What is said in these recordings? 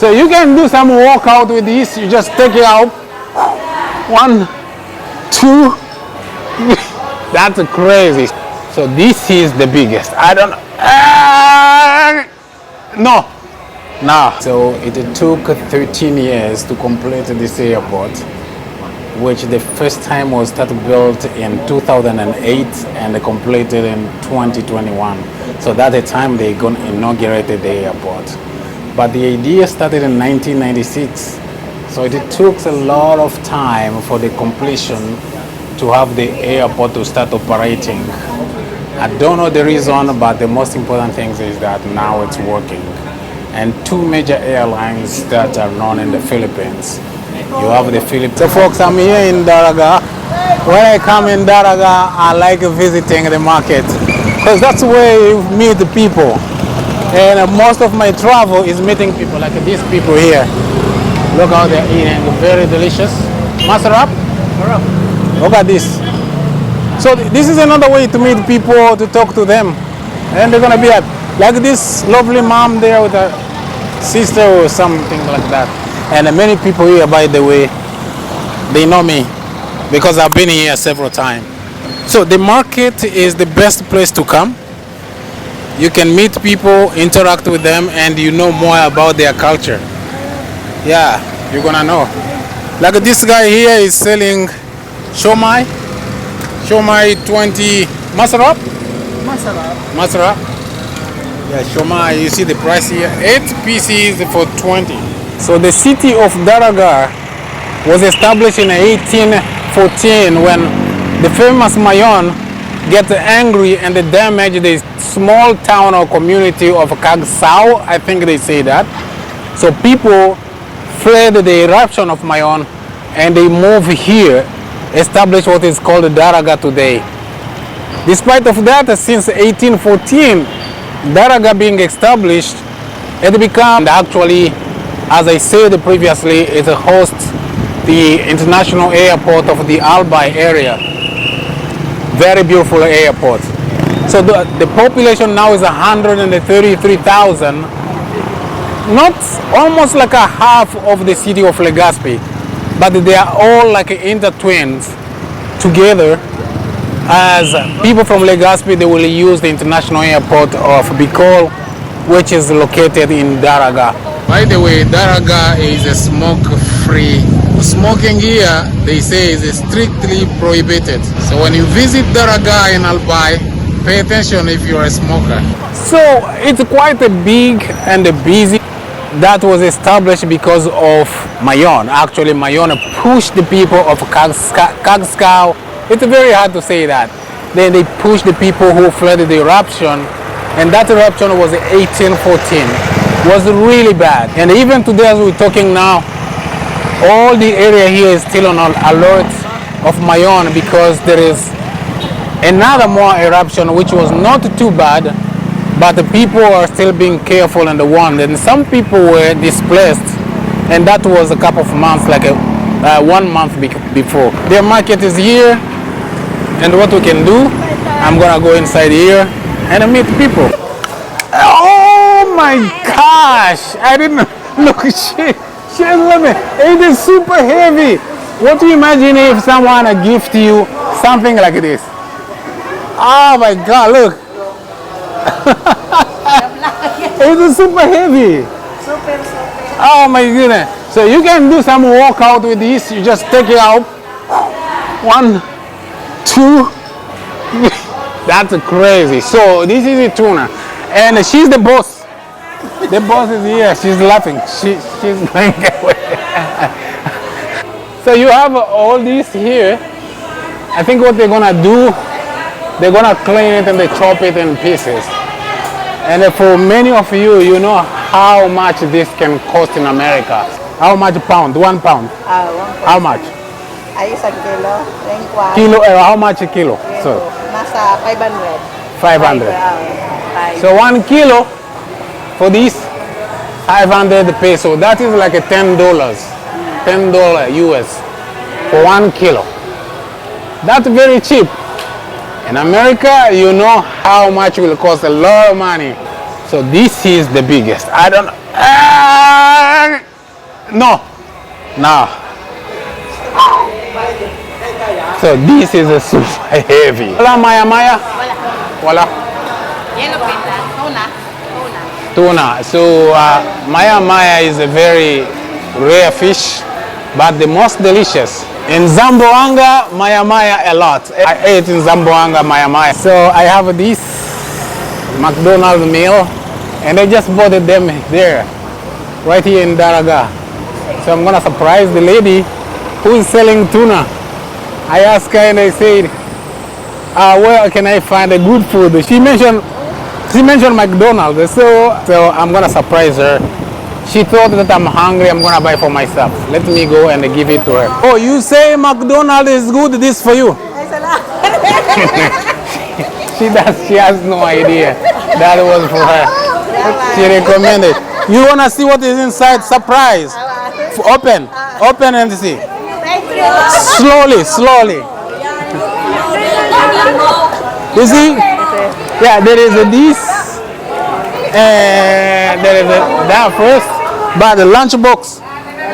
So you can do some workout with this. You just take it out. 1, 2. That's crazy. So this is the biggest. I don't know. No. So it took 13 years to complete this airport, which the first time was started built in 2008 and completed in 2021. So that's the time they inaugurated the airport. But the idea started in 1996. So it took a lot of time for the completion to have the airport to start operating. I don't know the reason, but the most important thing is that now it's working. And 2 major airlines that are known in the Philippines. You have the Philippines. So folks, I'm here in DARAGA. When I come in DARAGA, I like visiting the market because that's where you meet the people. And most of my travel is meeting people like these people here. Look how they're eating, very delicious. Masarap? Look at this. So this is another way to meet people, to talk to them. And they're gonna be like this lovely mom there with a sister or something like that. And many people here, by the way, they know me because I've been here several times. So the market is the best place to come. You can meet people, interact with them, and you know more about their culture. Yeah, you're gonna know. Like this guy here is selling shomai. Shomai 20 masarap? Masarap. Yeah, shomai, you see the price here, 8 pieces for 20. So the city of DARAGA was established in 1814 when the famous Mayon get angry and they damage the small town or community of Cagsao, I think they say that. So people fled the eruption of Mayon and they moved here, establish what is called DARAGA today. Despite of that, since 1814, DARAGA being established, it became actually, as I said previously, it hosts the international airport of the Albay area. Very beautiful airport. So the population now is 133,000, not almost like a half of the city of Legazpi, but they are all like intertwined together. As people from Legazpi, they will use the international airport of BICOL, which is located in DARAGA. By the way, DARAGA is a smoke-free. Smoking here, they say, is strictly prohibited. So when you visit DARAGA in Albay, pay attention if you're a smoker. So it's quite a big and a busy. That was established because of Mayon. Actually, Mayon pushed the people of Cagsao. It's very hard to say that. Then they pushed the people who fled the eruption, and that eruption was 1814. Was really bad. And even today, as we're talking now, all the area here is still on alert of Mayon because there is another more eruption which was not too bad, but the people are still being careful and warned, and some people were displaced, and that was a couple of months, like 1 month before. Their market is here, and what we can do, I'm gonna go inside here and meet people. Oh my gosh, I didn't look. It is super heavy. What do you imagine if someone gift you something like this? Oh my God, look. It is super heavy. Oh my goodness. So you can do some workout with this. You just take it out. 1, 2. That's crazy. So this is a tuna. And she's the boss. The boss is here. She's laughing. She's going away. So you have all this here. I think what they're gonna do, they're gonna clean it and they chop it in pieces. And for many of you, you know how much this can cost in America. How much pound? 1 pound? 1 pound. How much? Ay, isang kilo. Kilo, how much a kilo? So, nasa 500. 500. So 1 kilo for this, 500 peso. That is like a $10. $10 US for 1 kilo. That's very cheap. In America, you know how much it will cost, a lot of money. So this is the biggest. I don't. No. No. So this is a super heavy. Wala Maya Maya? Wala. Yellow pita. Tuna. So Maya Maya is a very rare fish, but the most delicious. In Zamboanga, Maya Maya a lot. I ate in Zamboanga Maya Maya. So I have this McDonald's meal, and I just bought them there, right here in Daraga. So I'm gonna surprise the lady who is selling tuna. I asked her and I said, where can I find a good food? She mentioned McDonald's, so I'm gonna surprise her. She thought that I'm hungry, I'm gonna buy for myself. Let me go and give it to her. Oh, you say McDonald's is good, this for you? She has no idea that was for her. She recommended. You wanna see what is inside? Surprise. Open and see. Slowly. You see? Yeah, there is this, and there is that first, but the lunchbox.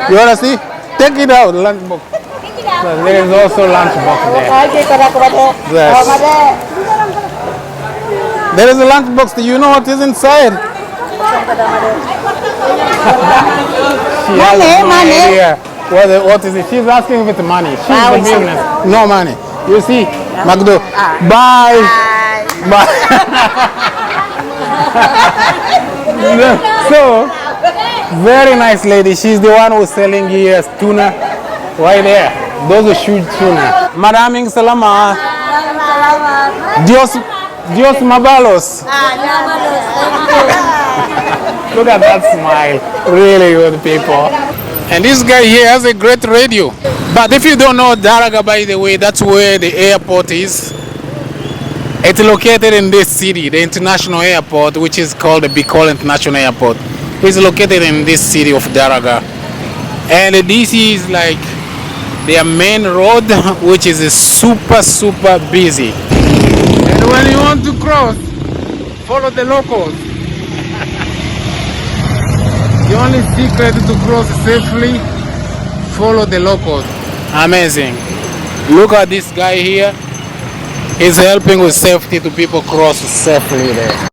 You wanna see? Take it out, lunchbox. So there is also lunchbox there. Yes. There is a lunchbox. Do you know what is inside? She has no idea. What is it? She's asking if it's money. She's the business. No money. You see, Magdo. Bye. So, very nice lady. She's the one who's selling here tuna right there. Those are huge tuna. Maraming salamat. Dios mabalos. Look at that smile. Really good people. And this guy here has a great radio. But if you don't know Daraga, by the way, that's where the airport is. It's located in this city, the international airport, which is called the BICOL International Airport. It's located in this city of Daraga. And this is like their main road, which is super busy. And when you want to cross, follow the locals. The only secret to cross safely, follow the locals. Amazing. Look at this guy here. He's helping with safety to people cross safely there.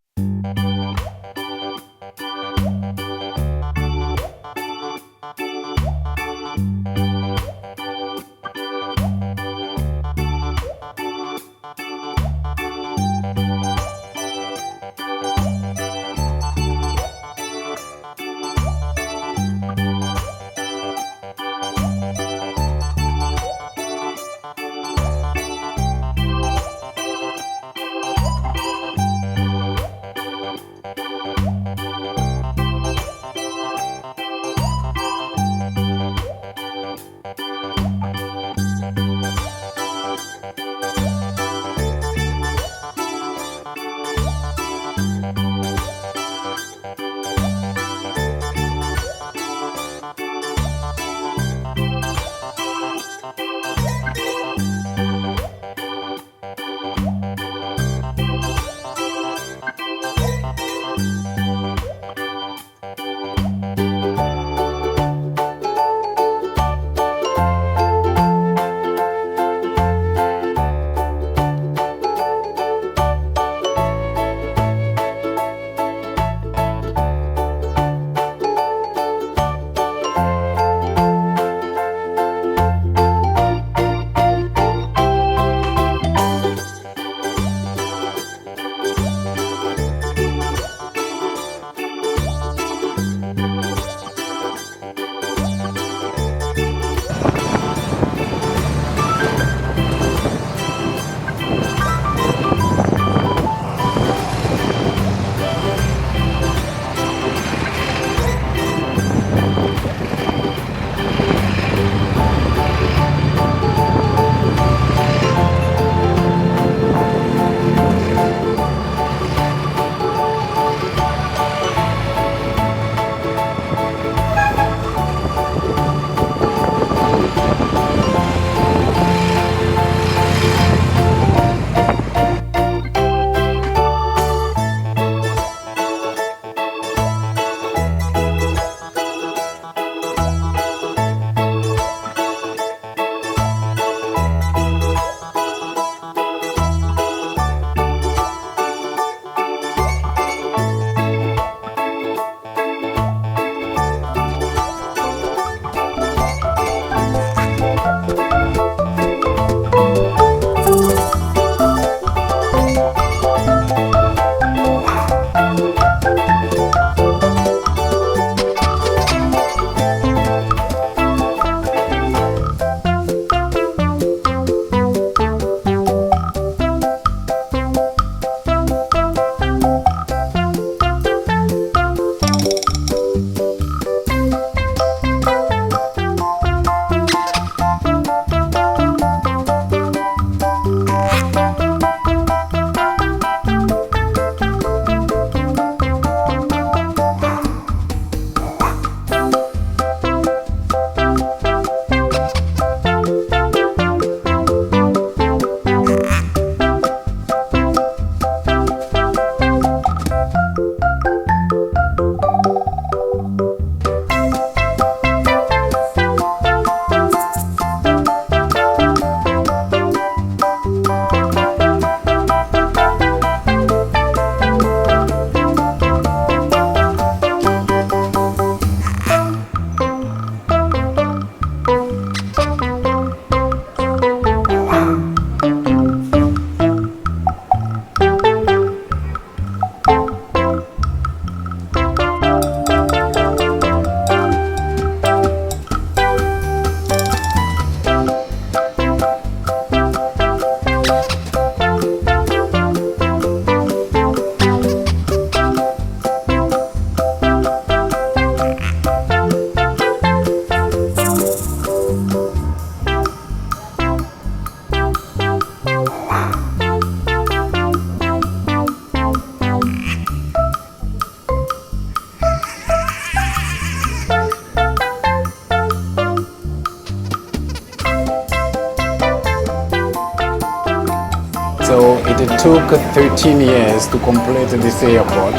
it took 13 years to complete this airport,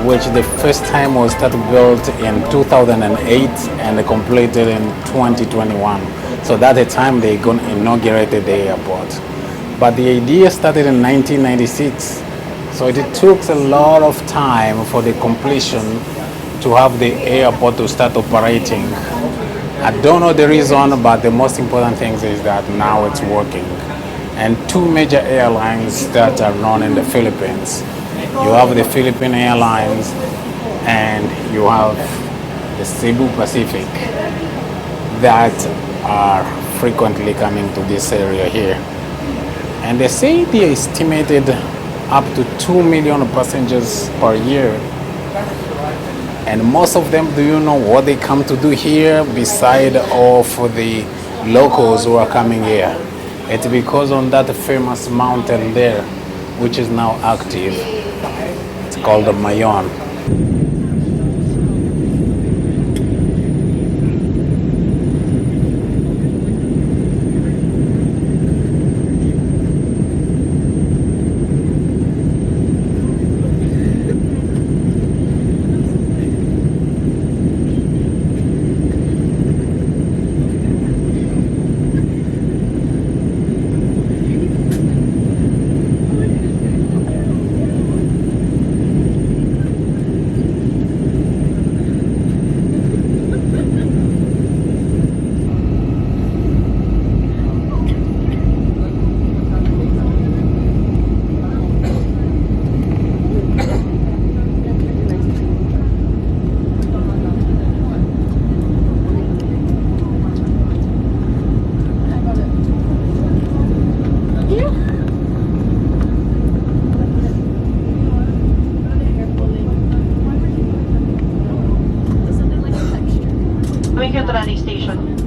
which the first time was started built in 2008 and completed in 2021. So that's the time they inaugurated the airport. But the idea started in 1996. So it took a lot of time for the completion to have the airport to start operating. I don't know the reason, but the most important thing is that now it's working. And two major airlines that are run in the Philippines. You have the Philippine Airlines and you have the Cebu Pacific that are frequently coming to this area here. And they say they estimated up to 2 million passengers per year. And most of them, do you know what they come to do here beside of the locals who are coming here? It's because on that famous mountain there, which is now active, it's called the Mayon. Coming here to Raleigh Station.